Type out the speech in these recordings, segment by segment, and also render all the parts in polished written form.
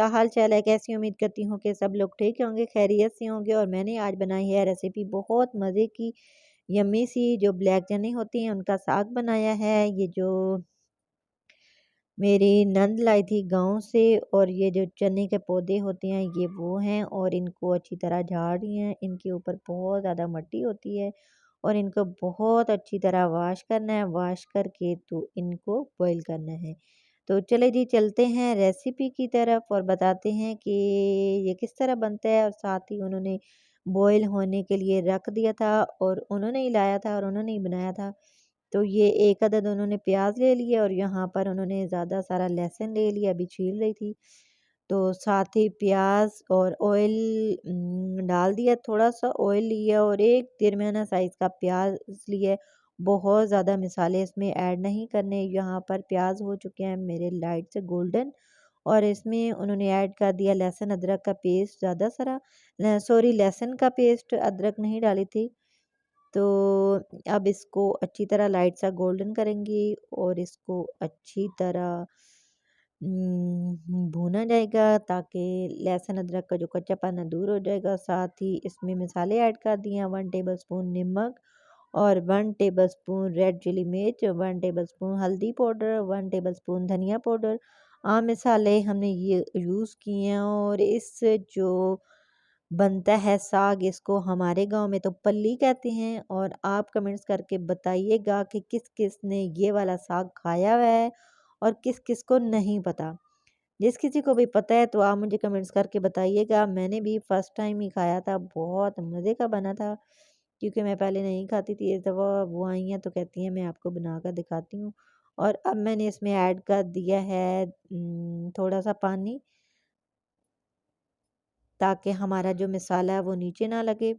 क्या हाल चाल है, कैसी उम्मीद करती हूँ कि सब लोग ठीक होंगे, खैरियत से होंगे। और मैंने आज बनाई है रेसिपी बहुत मज़े की, यम्मी सी, जो ब्लैक चने होती हैं उनका साग बनाया है। ये जो मेरी नंद लाई थी गाँव से, और ये जो चने के पौधे होते हैं ये वो हैं, और इनको अच्छी तरह झाड़ रही हैं। इनके ऊपर बहुत ज़्यादा मिट्टी होती है और इनको बहुत अच्छी तरह वॉश करना है। वॉश करके तो इनको बॉईल करना है। तो चले जी, चलते हैं रेसिपी की तरफ और बताते हैं कि ये किस तरह बनता है। और साथ ही उन्होंने बॉईल होने के लिए रख दिया था, और उन्होंने ही लाया था और उन्होंने ही बनाया था। तो ये एक अदद उन्होंने प्याज ले लिया, और यहाँ पर उन्होंने ज़्यादा सारा लहसुन ले लिया, अभी छील रही थी। तो साथ ही प्याज और ऑयल डाल दिया, थोड़ा सा ऑयल लिया, और एक दरमियाना साइज़ का प्याज लिया। बहुत ज़्यादा मसाले इसमें ऐड नहीं करने। यहाँ पर प्याज हो चुके हैं मेरे लाइट से गोल्डन, और इसमें उन्होंने ऐड कर दिया लहसुन अदरक का पेस्ट, ज़्यादा सारा सॉरी, लहसुन का पेस्ट, अदरक नहीं डाली थी। तो अब इसको अच्छी तरह लाइट सा गोल्डन करेंगी, और इसको अच्छी तरह भूना जाएगा, ताकि लहसुन अदरक का जो कच्चापन दूर हो जाएगा। साथ ही इसमें मसाले ऐड कर दिए हैं, 1 टेबलस्पून नमक, और 1 टेबलस्पून रेड चिली मिर्च, 1 टेबलस्पून हल्दी पाउडर, 1 टेबलस्पून धनिया पाउडर। आम मसाले हमने ये यूज़ किए हैं। और इस जो बनता है साग, इसको हमारे गांव में तो पल्ली कहते हैं। और आप कमेंट्स करके बताइएगा कि किस किस ने ये वाला साग खाया हुआ है और किस किस को नहीं पता। जिस किसी को भी पता है तो आप मुझे कमेंट्स करके बताइएगा। मैंने भी फर्स्ट टाइम ही खाया था, बहुत मज़े का बना था, क्योंकि मैं पहले नहीं खाती थी। इस दफ़ा वो आई हैं तो कहती हैं मैं आपको बनाकर दिखाती हूँ। और अब मैंने इसमें ऐड कर दिया है थोड़ा सा पानी, ताकि हमारा जो मसाला है वो नीचे ना लगे।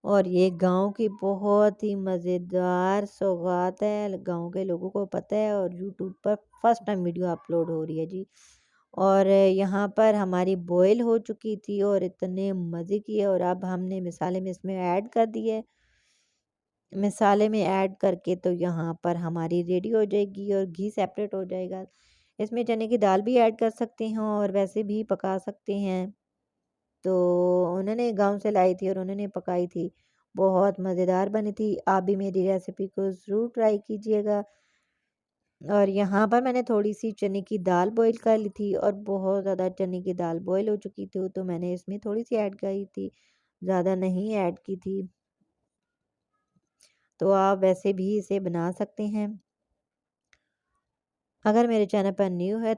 और ये गांव की बहुत ही मज़ेदार सौगात है, गांव के लोगों को पता है, और यूट्यूब पर फर्स्ट टाइम वीडियो अपलोड हो रही है जी। और यहाँ पर हमारी बॉईल हो चुकी थी और इतने मज़े की, और अब हमने मसाले में इसमें ऐड कर दिए। मसाले में ऐड करके तो यहाँ पर हमारी रेडी हो जाएगी, और घी सेपरेट हो जाएगा। इसमें चने की दाल भी ऐड कर सकते हैं और वैसे भी पका सकते हैं। तो उन्होंने गाँव से लाई थी और उन्होंने पकाई थी, बहुत मज़ेदार बनी थी। आप भी मेरी रेसिपी को ज़रूर ट्राई कीजिएगा। और यहाँ पर मैंने थोड़ी-सी चने की दाल बॉईल कर ली थी, और बहुत ज़्यादा चने की दाल बॉईल हो चुकी थी, तो मैंने इसमें थोड़ी-सी ऐड करी थी, ज़्यादा नहीं ऐड की थी। तो आप वैसे भी इसे बना सकते हैं। अगर मेरे चैनल पर न्यू है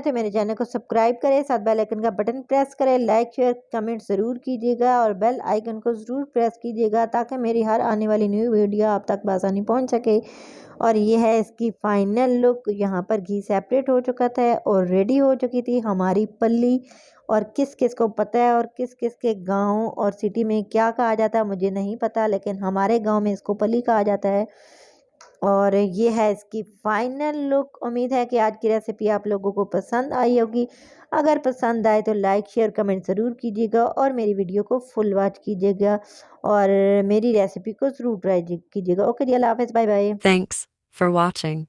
तो मेरे चैनल को सब्सक्राइब करें, साथ बेल आइकन का बटन प्रेस करें, लाइक शेयर कमेंट ज़रूर कीजिएगा, और बेल आइकन को ज़रूर प्रेस कीजिएगा, ताकि मेरी हर आने वाली न्यू वीडियो आप तक बआसानी पहुंच सके। और ये है इसकी फाइनल लुक। यहाँ पर घी सेपरेट हो चुका था और रेडी हो चुकी थी हमारी पल्ली। और किस किस को पता है और किस किस के गांव और सिटी में क्या कहा जाता है मुझे नहीं पता, लेकिन हमारे गांव में इसको पल्ली कहा जाता है। और ये है इसकी फाइनल लुक। उम्मीद है कि आज की रेसिपी आप लोगों को पसंद आई होगी। अगर पसंद आए तो लाइक शेयर कमेंट ज़रूर कीजिएगा, और मेरी वीडियो को फुल वॉच कीजिएगा, और मेरी रेसिपी को ज़रूर ट्राई कीजिएगा। ओके जी, अल्लाह हाफ़िज़, bye bye. Thanks for watching.